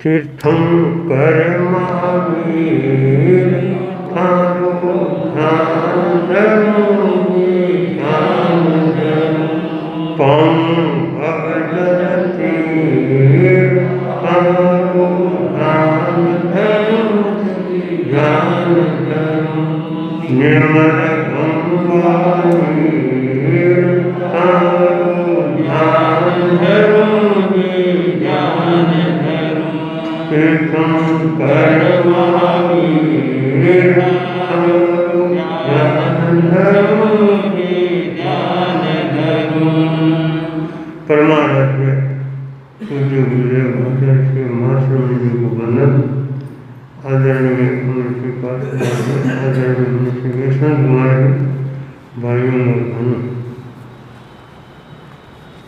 तीर्थं कर महावीर थारो ध्यान धरूंगी ध्यान धरूं पम भजन तीर थारो ध्यान धरूंगी ध्यान धरूं निर्मल गंगा नीर थारो ध्यान धरूंगी ध्यान तीर्थं कर महावीर थारो ध्यान धरूंगी ध्यान धरूं। परमाराध्य पूज्य गुरुदेव महाराज श्री महास्वामी जी को वंदन। आदरणीय मुंशी पास आदरणीय मुंशी वैष्णव कुमार भाइयों और बहनों,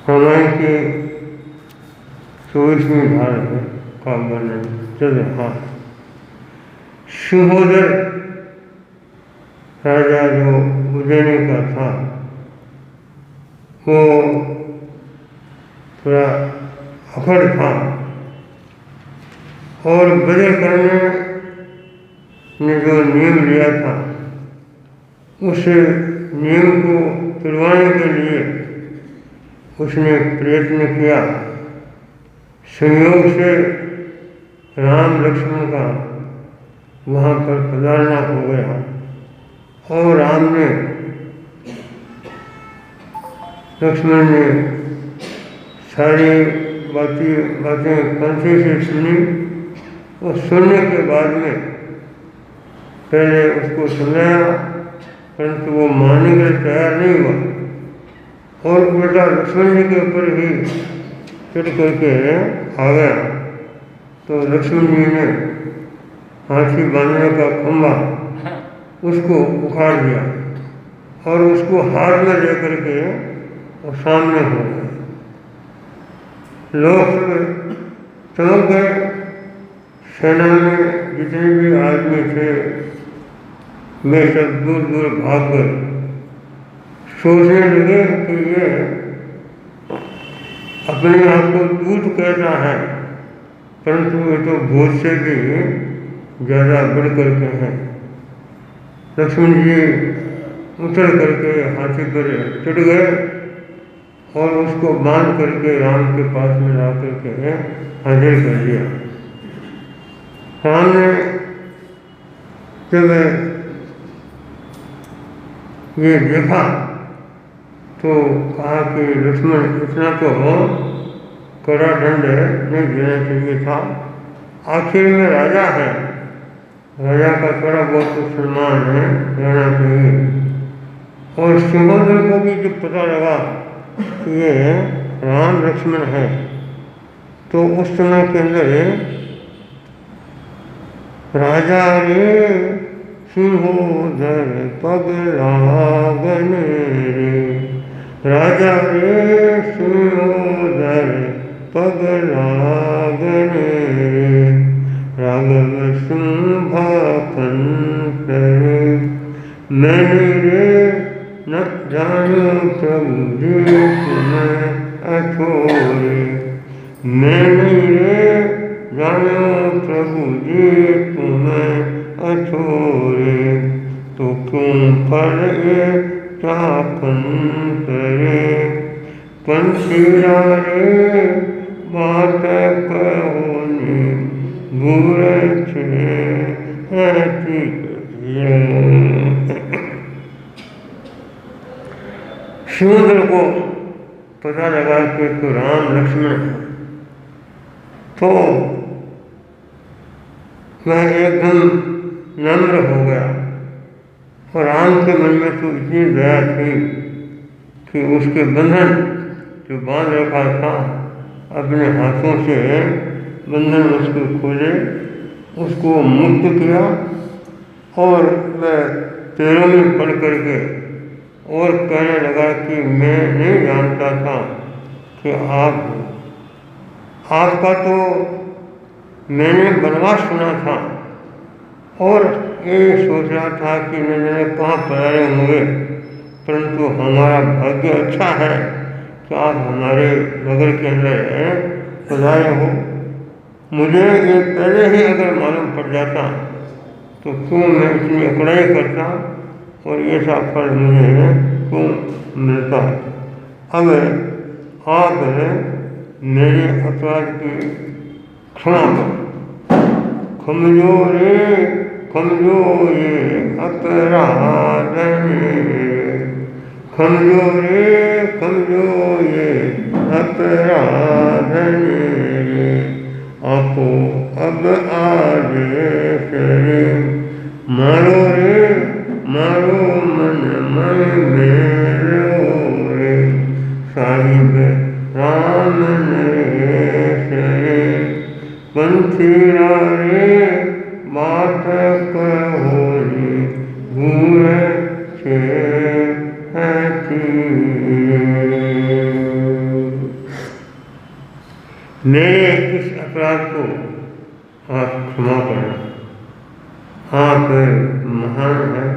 रामायण के 24वीं धारा है का वर्णन चल रहा। सिंहोदर राजा जो उज्जैनी का था वो थोड़ा अखड़ था और बदल करने ने जो नियम लिया था उस नियम को तुड़वाने के लिए उसने प्रयत्न किया। संयोग से राम लक्ष्मण का वहाँ पर पधारना हो गया और राम ने लक्ष्मण ने सारी बातें कंठे से सुनी और सुनने के बाद में पहले उसको समझाया परंतु वो मानने के लिए तैयार नहीं हुआ और उल्टा लक्ष्मण जी के ऊपर ही चिढ़ करके आ गया। तो लक्ष्मण जी ने हाथी बांधने का खंभा उसको उखाड़ दिया और उसको हाथ में लेकर के और सामने हो गए। लोग चमक गए। सेना में जितने भी आदमी थे वे सब दूर दूर भाग गए। सोचने लगे कि ये अपने आप को दूत कहता है परंतु ये तो भूत से भी ज़्यादा बढ़ करके हैं। लक्ष्मण जी उतर करके हाथी पर चढ़ गए और उसको बांध करके राम के पास में ला करके हाजिर कर दिया। राम ने जब ये देखा तो कहा कि लक्ष्मण इतना तो हो कड़ा दंड नहीं देना चाहिए था। आखिर में राजा है, राजा का थोड़ा बहुत तो सम्मान है रहना चाहिए। और सिंहोदर को भी जब पता लगा कि ये राम लक्ष्मण है तो उस समय के अंदर राजा रे सिंहोदर पगलागन रे राजा रे सिंहोदर पगलागन रे राघव सिंहासन रे मैंने रे न जानो प्रभु जी तुम्हें अछोरे मैंने रे जानो प्रभु जी तुम्हें अछोरे तो क्यों पर चापन करे पंछीरा रे बात कहो ने बुरे ऐसी सिंहोदर को पता लगा कि तो राम लक्ष्मण है तो वह एकदम नम्र हो गया और राम के मन में तो इतनी दया थी कि उसके बंधन जो बांध रखा था अपने हाथों से बंधन उसको खोले उसको मुक्त किया और वह पैरों में पड़ करके और कहने लगा कि मैं नहीं जानता था कि आप आपका तो मैंने बनवास सुना था और ये सोच रहा था कि न जाने कहाँ पधारे होंगे परंतु हमारा भाग्य अच्छा है कि आप हमारे नगर के अंदर पधारे हो मुझे ये पहले ही अगर मालूम पड़ जाता तो क्यों मैं इतनी अकड़ाई करता और ये सा फल मुझे क्यों मिलता। अब आप मेरे अपराध की क्षमा करो। कमजोरे कमजोरे अपराध कमजोरे कमजोरे अपराध आपो अब आदेश रे मारो रे मारो मन मेरो रे साहिब राम नरेश रे पंथीरा रे बात कहो रे भूल छे मेरे इस अपराध को आप क्षमा करना। आप महान हैं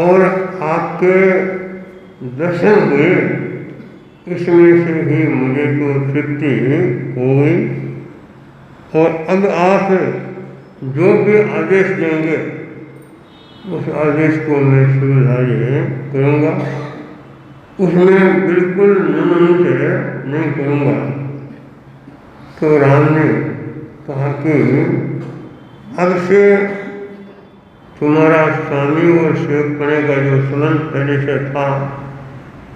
और आपके दर्शन हुए इसमें से ही मुझे तो तृप्ति हो गई। और अब आप जो भी आदेश देंगे उस आदेश को मैं स्वीकार करूँगा, उसमें बिल्कुल नियम से नहीं करूँगा। तो राम ने कहा कि अब से तुम्हारा स्वामी और सेवकपने का जो संबंध पहले से था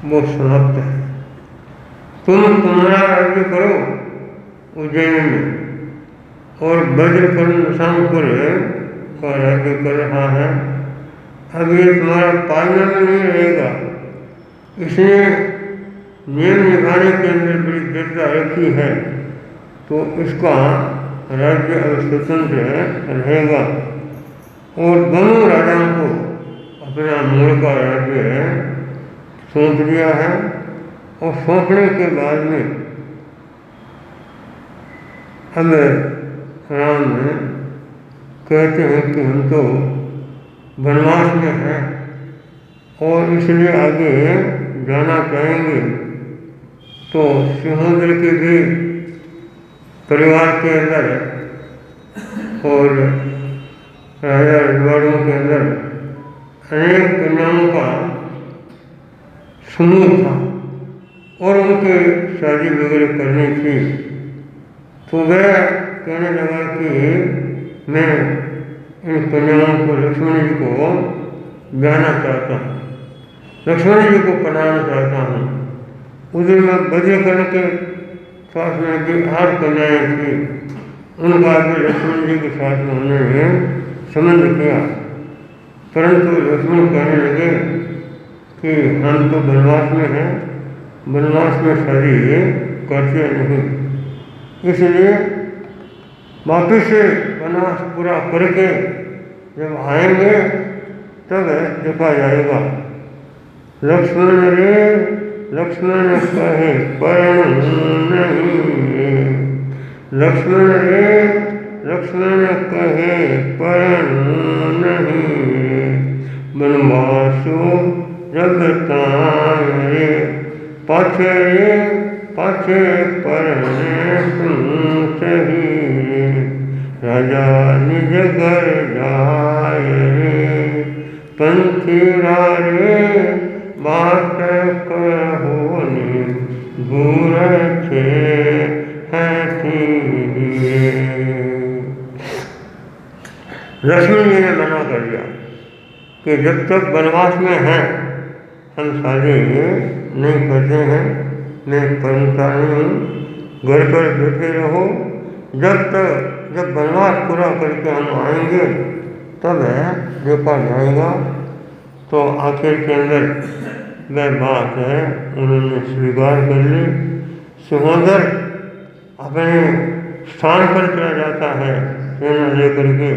वो समाप्त है। तुम तुम्हारा राज्य करो उज्जैन में और वज्रकर्ण शामपुर का राज्य कर रहा है। अब ये तुम्हारा पालना में नहीं रहेगा, इसने नियम निभाने के अंदर बड़ी दृढ़ता रखी है तो इसका राज्य अब स्वतंत्र रहेगा। और दोनों राजाओं को अपना मूल का राज्य सौंप दिया है। और सौंपने के बाद में अब राम कहते हैं कि हम तो वनवास में हैं और इसलिए आगे जाना चाहेंगे। तो सिंहोदर के भी परिवार के अंदर और राजा रजवाड़ों के अंदर अनेक कन्याओं का समूह था और उनके शादी वगैरह करनी थी। तो वह कहने लगा कि मैं इन कन्याओं को लक्ष्मण जी को ब्याहना चाहता हूँ, लक्ष्मण जी को पढ़ाना चाहता हूँ। उधर में वज्रकर्ण के साथ में जो 8 कन्याएँ थी उनका भी लक्ष्मण जी के साथ में उन्होंने संबंध किया, परंतु लक्ष्मण कहने लगे कि हम तो वनवास में हैं, वनवास में शादी करते नहीं, इसलिए वापिस से वनवास पूरा करके जब आएंगे तब देखा जाएगा। लक्ष्मण रे लक्ष्मण कहे परण नहीं, लक्ष्मण रे लक्ष्मण कहे परण नहीं, वनवासो जगताय रे पाछे पाछे परण सुन सही, राजा निज घर जाय रे पंथीरा रे बात कहो नी दूर छे लक्ष्मण जी ने मना कर दिया कि जब तक वनवास में हैं हम शादी नहीं करते हैं, मैं परंपरा नहीं हूँ, घर पर बैठे रहो, जब वनवास पूरा करके हम आएंगे तब देखा जाएगा। तो आखिर के अंदर वह बात है उन्होंने स्वीकार कर ली। सिंहोदर अपने स्थान पर चला जाता है सेना लेकर के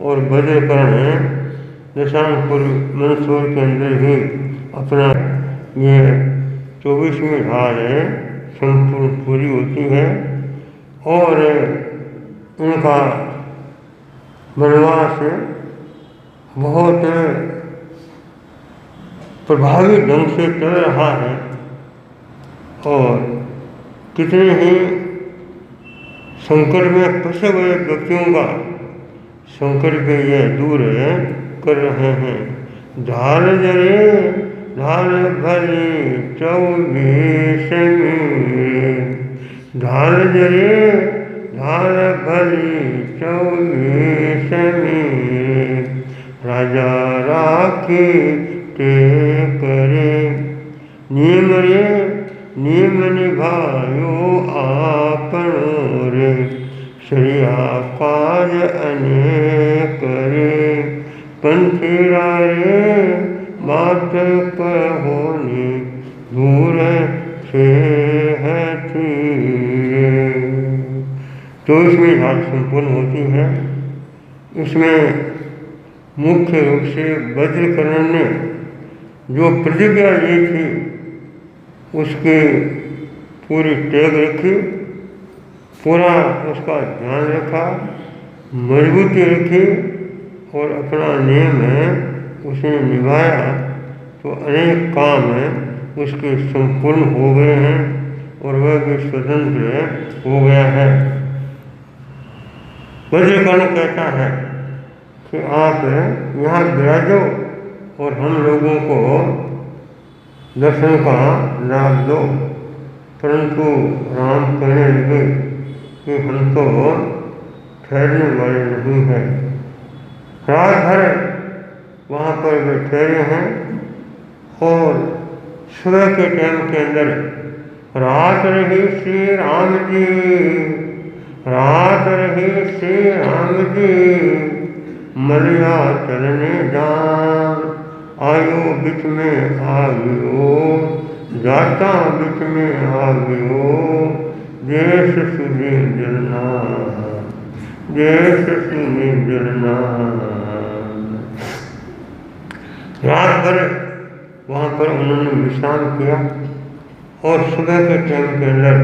और वज्रकर्ण निशानपुर मंदसौर के अंदर ही अपना ये 24वीं ढाल संपूर्ण पूरी होती है और उनका वनवास बहुत प्रभावी ढंग से चल रहा है और कितने ही संकट में फंसे हुए व्यक्तियों का संकट के ये दूर कर रहे हैं। ढाल जरे ढाल भरी 24 में, ढाल जरे ढाल भरी 24 में, राजा राखे ते करे, नियम रे नियम निभायो आपनो रे, श्रिया काज अनेक रे, पंथीरा रे बात कहोनी, दूर से है थी। तो इसमें बात संपूर्ण होती है। इसमें मुख्य रूप से वज्रकर्ण ने जो प्रतिज्ञा ली थी उसकी पूरी त्याग रखी, पूरा उसका ध्यान रखा, मजबूती रखी और अपना नियम है उसने निभाया, तो अनेक काम उसके संपूर्ण हो गए हैं और वह भी स्वतंत्र हो गया है। वज्रकर्ण कहता है कि आप यहाँ विराजो और हम लोगों को दर्शन का लाभ दो, परंतु राम कहने लगे कि हम तो ठहरने वाले नहीं हैं। रात भर वहाँ पर वे ठहरे हैं और सुबह के टाइम के अंदर रात रही श्री राम जी, रात रही श्री राम जी, मलिया चलने जान, आयो बिच में आवियो, जाता बिच में आवियो, देश सुनी जलना, देश सुनी जलना। रात भर वहाँ पर उन्होंने विश्राम किया और सुबह के टाइम के अंदर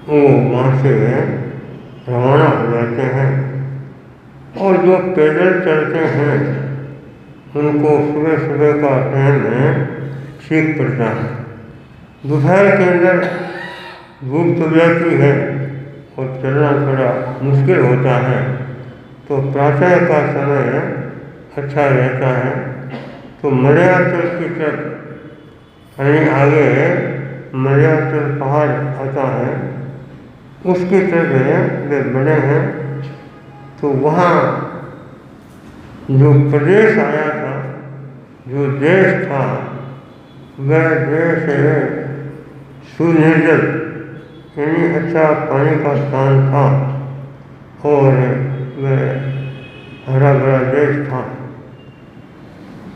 वो वहाँ से रवाना हो जाते हैं। और जो पैदल चलते हैं उनको सुबह सुबह का टाइम ठीक पड़ता है। दोपहर के अंदर धूप तो जाती है और चलना थोड़ा मुश्किल होता है, तो प्रातः का समय अच्छा रहता है। तो मलयाचल की तरफ यानी आगे मलयाचल पहाड़ आता है, उसकी तरफ वे बने हैं। तो वहाँ जो प्रदेश आया था, जो देश था, वह देश सुनिर्जल यानी अच्छा पानी का स्थान था और वह हरा भरा देश था।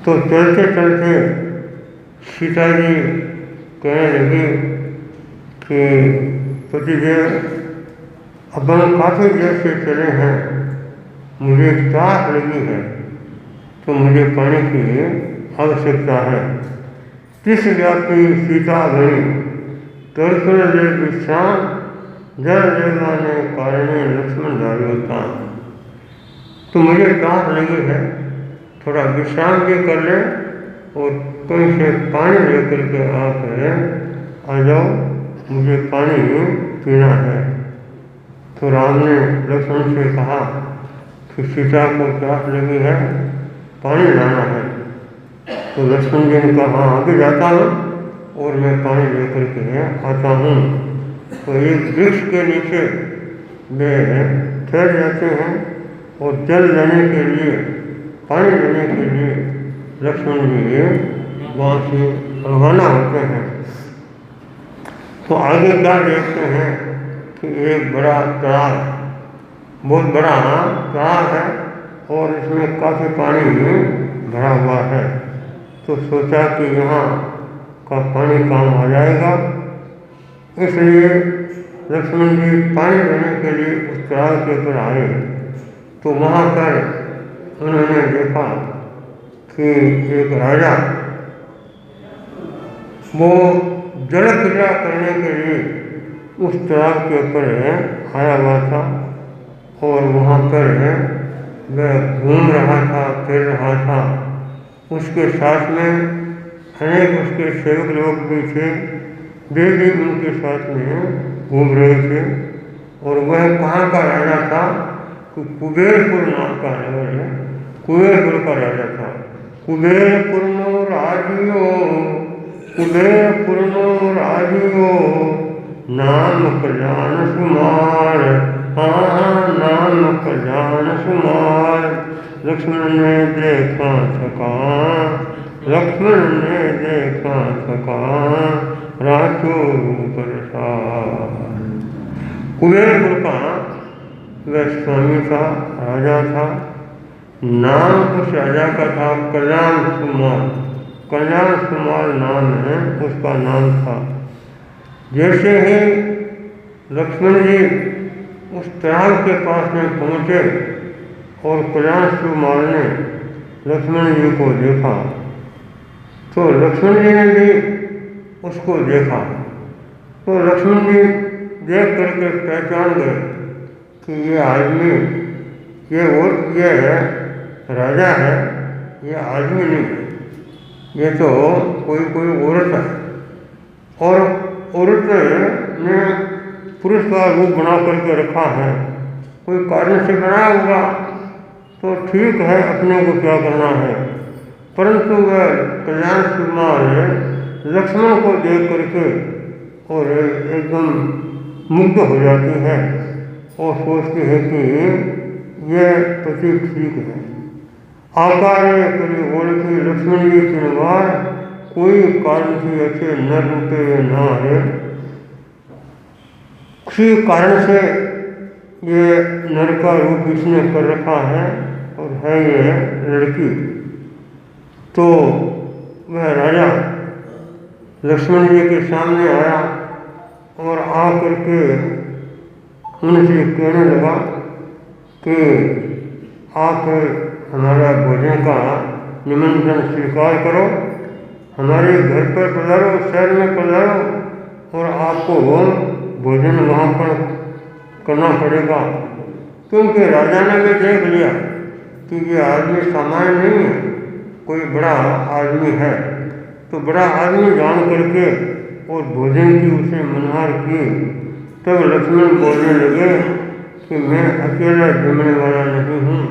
तो चलते चलते सीता जी कहने लगी कि पतिदेव अपन काफ़ी देर से चले हैं, मुझे प्यास लगी है, तो मुझे पानी की आवश्यकता है। तिस व्यापी सीता गई, तर्कण ले विश्राम, जल लेवाने कारणे लक्ष्मण धार्यो था। तो मुझे प्यास लगी है, थोड़ा विश्राम भी कर ले और कहीं से पानी लेकर के आप आ जाओ, मुझे पानी पीना है। तो राम ने लक्ष्मण से कहा कि सीता को प्यास लगी है, पानी लाना है। तो लक्ष्मण जी ने कहा हाँ अभी जाता हूँ और मैं पानी लेकर के आता हूँ। तो एक वृक्ष के नीचे वे ठहर जाते हैं और जल लेने के लिए, पानी लेने के लिए लक्ष्मण जी वहाँ से रवाना होते हैं। तो आगे क्या देखते हैं कि एक बड़ा तालाब, बहुत बड़ा तालाब है और इसमें काफ़ी पानी भरा हुआ है। तो सोचा कि यहाँ का पानी काम आ जाएगा, इसलिए लक्ष्मण जी पानी लेने के लिए उस तालाब के ऊपर आए। तो वहाँ पर उन्होंने देखा कि एक राजा वो जल क्रीड़ा करने के लिए उस तालाब के ऊपर आया हुआ था और वहाँ पर वह घूम रहा था, फिर रहा था। उसके साथ में अनेक उसके सेवक लोग भी थे, वे भी उनके साथ में घूम रहे थे। और वह कहाँ का राजा था कि कुबेरपुर नाम का नगर है, कुबेरपुर का राजा था। कुबेरपुर नो राजियो, कुबेरपुर नो राजियो, नाम कल्याण सुमार, हाँ नाम कल्याण सुमार। लक्ष्मण ने देखा सका, लक्ष्मण ने देखा सका, राजो रूप रसार। कुबेरपुर का वह स्वामी था, राजा था। नाम उस राजा का था कल्याण कुमार, कल्याण कुमार नाम है उसका नाम था। जैसे ही लक्ष्मण जी उस ताल के पास में पहुँचे और कल्याण कुमार ने लक्ष्मण जी को देखा, तो लक्ष्मण जी ने भी उसको देखा। तो लक्ष्मण जी देख करके पहचान गए कि ये आदमी, ये राजा है, ये आदमी नहीं है, ये तो कोई औरत है। और औरत ने पुरुष का रूप बना करके रखा है, कोई कारण से बनाया होगा तो ठीक है, अपने को क्या करना है। परंतु वह कल्याण कुमार लक्ष्मण को देख करके और एकदम मुग्ध हो जाती है और सोचती है कि ये पति ठीक है। आकारे करी ओळखी लक्ष्मण जी किनवार, कोई कारण से अच्छे न रूपे नारे। किसी कारण से ये नर का रूप इसने कर रखा है और है ये लड़की। तो वह राजा लक्ष्मण जी के सामने आया और आ करके उनसे कहने लगा कि आप हमारा भोजन का निमंत्रण स्वीकार करो, हमारे घर पर पधारो, शहर में पधारो और आपको भोजन वहाँ पर करना पड़ेगा। क्योंकि राजा ने भी देख लिया कि ये आदमी सामान्य नहीं है, कोई बड़ा आदमी है। तो बड़ा आदमी जान करके और भोजन की उसे मनहार की। तब लक्ष्मण बोलने लगे कि मैं अकेला जमने वाला नहीं हूँ,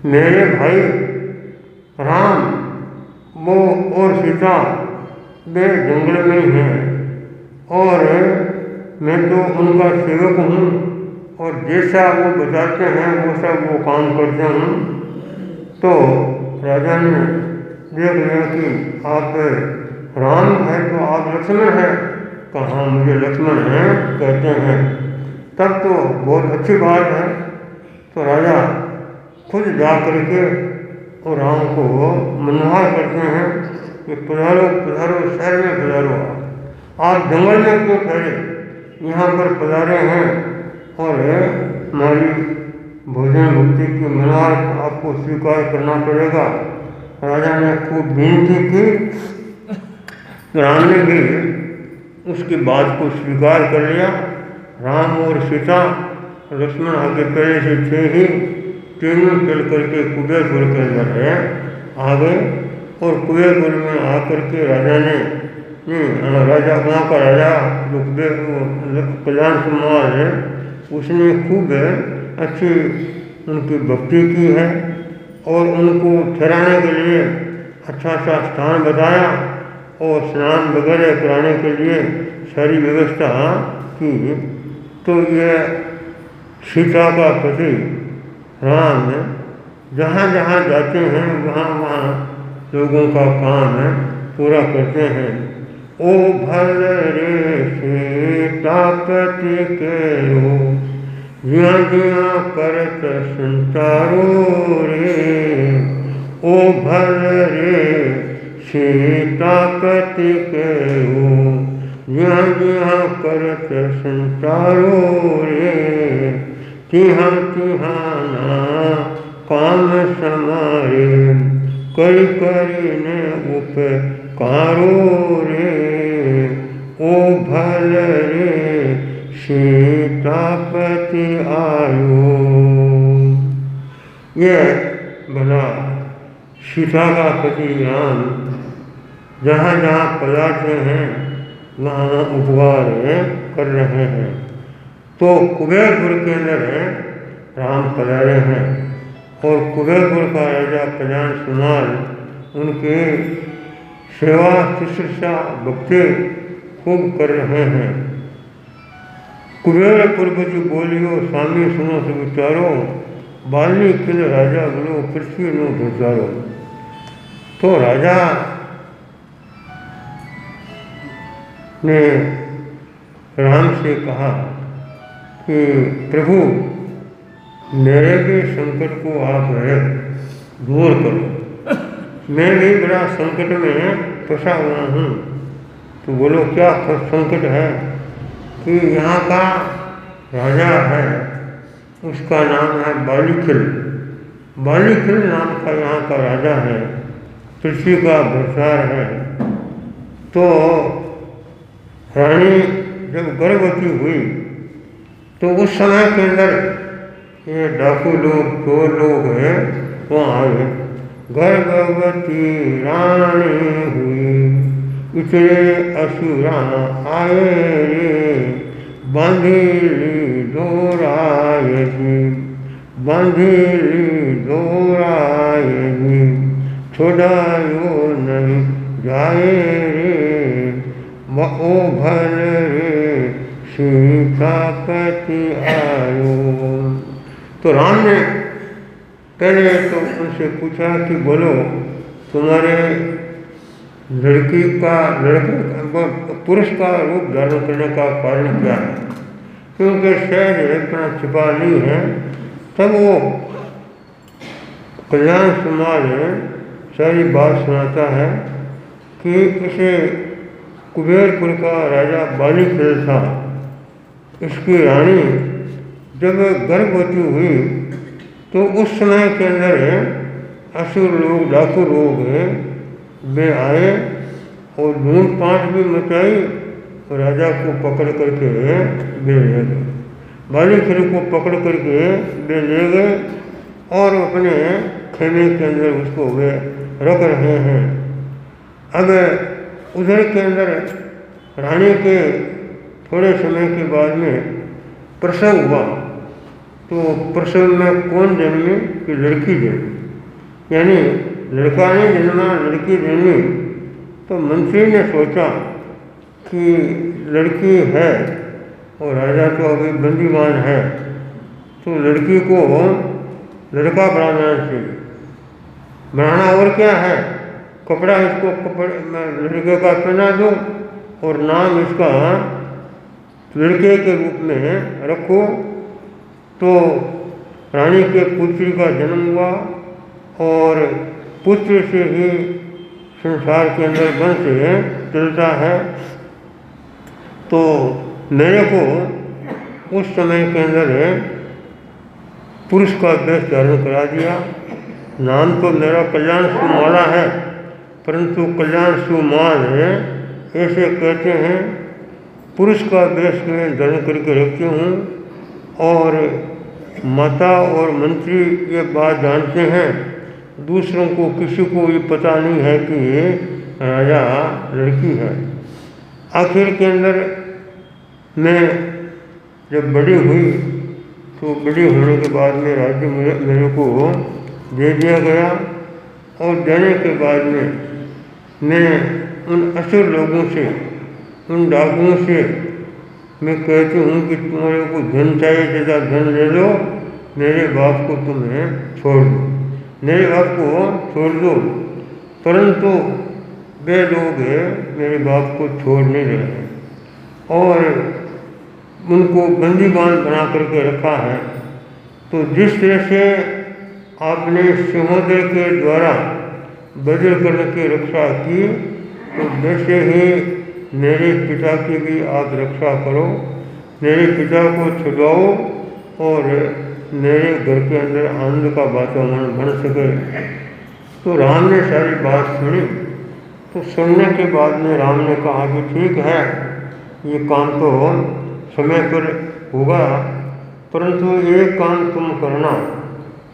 मेरे भाई राम वो और सीता वे जंगल में ही हैं और मैं तो उनका सेवक हूँ और जैसा वो बताते हैं वो सब वो काम करते हूँ। तो राजा ने देख लिया कि आप राम हैं तो आप लक्ष्मण हैं, कहाँ मुझे लक्ष्मण हैं कहते हैं, तब तो बहुत अच्छी बात है। तो राजा खुद जा करके और राम को मनोहार करते हैं कि पधारो पधारो, शहर में पधारो, आप जंगल में क्यों ठहरे, यहाँ पर पधारे हैं और हमारी भोजन भुक्ति की मनोहार आपको स्वीकार करना पड़ेगा। राजा ने खूब विनती की, राम ने भी उसकी बात को स्वीकार कर लिया। राम और सीता लक्ष्मण आगे पहले से थे ही, तीनों चल करके कुबेरपुर के अंदर आ गए और कुबेरपुर में आकर के राजा ने राजा वहाँ का राजा जो कल्याण कुमार है उसने खूब अच्छी उनकी भक्ति की है और उनको ठहराने के लिए अच्छा सा स्थान बताया और स्नान वगैरह कराने के लिए सारी व्यवस्था की। तो ये सीता का पति राम जहाँ जहाँ जाते हैं वहाँ वहाँ लोगों का काम पूरा करते हैं। ओ भल रे सीतापति के रो, जिया जिया करत संतारो रे। ओ भल रे सीतापति के रो, जिया जिया करत संतारो रे। तिहा तिहाना काम समारे, करी करी ने उपकारो रे। ओ भल रे सीतापति आयो। ये भला सीता का पति राम जहाँ जहाँ पधारते हैं वहाँ उपकार कर रहे हैं। तो कुबेरपुर के अंदर राम पधारे हैं और कुबेरपुर का राजा कल्याण सुमाल उनके सेवा शुश्रूषा भक्ति खूब कर रहे हैं। कुबेरपुर जी बोलियो स्वामी सुनो सब विचारो, बाली किल राजा बोलो पृथ्वी नो विचारो। तो राजा ने राम से कहा कि प्रभु मेरे भी संकट को आप दूर करो, मैं भी बड़ा संकट में फंसा हुआ हूँ। तो बोलो क्या संकट है? कि यहाँ का राजा है, उसका नाम है बालीखिल। बालीखिल नाम का यहाँ का राजा है, पृथ्वी का भरसार है। तो रानी जब गर्भवती हुई तो उस समय के अंदर ये डाकू लोग चोर लोग हैं वहाँ आए। गर्भवती रानी हुई इतने असुरा आए रे, बांधेली दोरायनी बांधेली दोरायनी, छोड़ायो नहीं जाए रे, वो भर रे सीतापति आयो। तो राम ने पहले तो उनसे पूछा कि बोलो तुम्हारे लड़की का पुरुष का रूप धारण करने का कारण क्या है? क्योंकि शायद इतना छिपा नहीं है। तब वो कल्याण सुमाल सारी बात सुनाता है कि इसे कुबेरपुर का राजा बालीखिल था, इसकी रानी जब गर्भवती हुई तो उस समय के अंदर असुर लोग डाकू लोग वे आए और लूट पाट भी मचाई और राजा को पकड़ करके वे ले गए। बालीखिल को पकड़ करके वे ले गए और अपने खेमे के अंदर उसको वे रख रहे हैं। अब उधर के अंदर रानी के थोड़े समय के बाद में प्रसव हुआ। तो प्रसव में कौन जन्मी? कि लड़की जन्मी, यानी लड़का ने जन्मा लड़की जन्मी। तो मंत्री ने सोचा कि लड़की है और राजा तो अभी बंदीवान है, तो लड़की को लड़का बनाना चाहिए। बनाना और क्या है, कपड़ा इसको लड़के का पहना दो और नाम इसका लड़के के रूप में रखो। तो रानी के पुत्री का जन्म हुआ और पुत्र से ही संसार के अंदर वंश चलता है। तो मेरे को उस समय के अंदर पुरुष का वेश धारण करा दिया। नाम तो मेरा कल्याण सुमाला है, परंतु कल्याण सुमाल ऐसे कहते हैं। पुरुष का वेश में धारण करके रखती हूँ और माता और मंत्री ये बात जानते हैं, दूसरों को किसी को ये पता नहीं है कि ये राजा लड़की है। आखिर के अंदर मैं जब बड़ी हुई तो बड़ी होने के बाद में राज्य मेरे को दे दिया गया और देने के बाद में मैं उन असुर लोगों से, उन डाकुओं से मैं कहती हूँ कि तुम्हारे को धन चाहिए, ज़्यादा धन ले लो, मेरे बाप को तुम्हें छोड़ दो, मेरे बाप को छोड़ दो। परंतु वे लोग मेरे बाप को छोड़ नहीं रहे और उनको बंदीवान बना करके रखा है। तो जिस तरह से आपने सिंहोदय के द्वारा वज्रकर्ण की रक्षा की, तो वैसे ही मेरे पिता की भी आप रक्षा करो, मेरे पिता को छुड़ाओ और मेरे घर के अंदर आनंद का वातावरण बन सके। तो राम ने सारी बात सुनी। तो सुनने के बाद में राम ने कहा कि ठीक है, ये काम तो समय पर होगा, परंतु एक काम तुम करना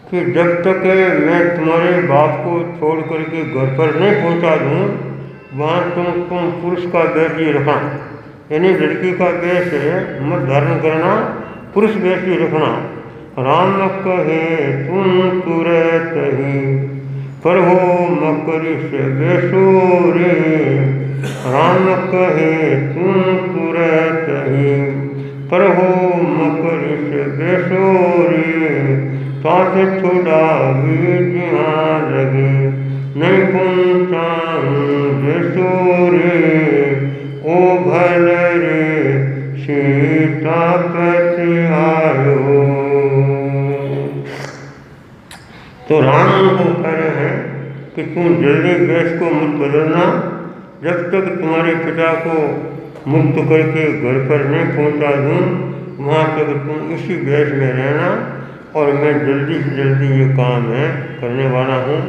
कि जब तक मैं तुम्हारे बाप को छोड़ करके घर पर नहीं पहुंचा दूं, वहाँ तुम पुरुष का वेश ही रखा, यानी लड़की का वेश मत धारण करना पुरुष वेश ही रखना। राम कहे तुम तुरत ही पर हो मकरिश बेसो रे। राम कहे तुम तुरत ही पर हो मकरिश बेसो रे। साथ छोड़ा भी जहाँ लगे नहीं पहुँचाऊँ बेसो रे। ओ भल रे सीतापति आयो। तो राम उनको कह रहे हैं कि तुम जल्दी वेश को मत बदलना, जब तक तुम्हारे पिता को मुक्त करके घर पर नहीं पहुंचा दूँ वहाँ तक तुम इसी वेश में रहना, और मैं जल्दी से जल्दी ये काम है करने वाला हूँ।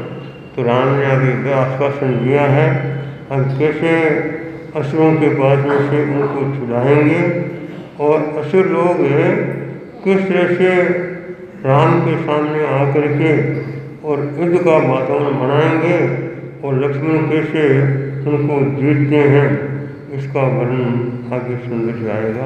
तो राम ने अभी आश्वासन दिया है। अब कैसे असुरों के पास में से उनको छुड़ाएंगे और असुर लोग किस तरह से राम के सामने आकर के और युद्ध का वातावरण बनाएंगे और लक्ष्मण कैसे उनको जीतते हैं, इसका वर्णन आगे सुंदर से आएगा।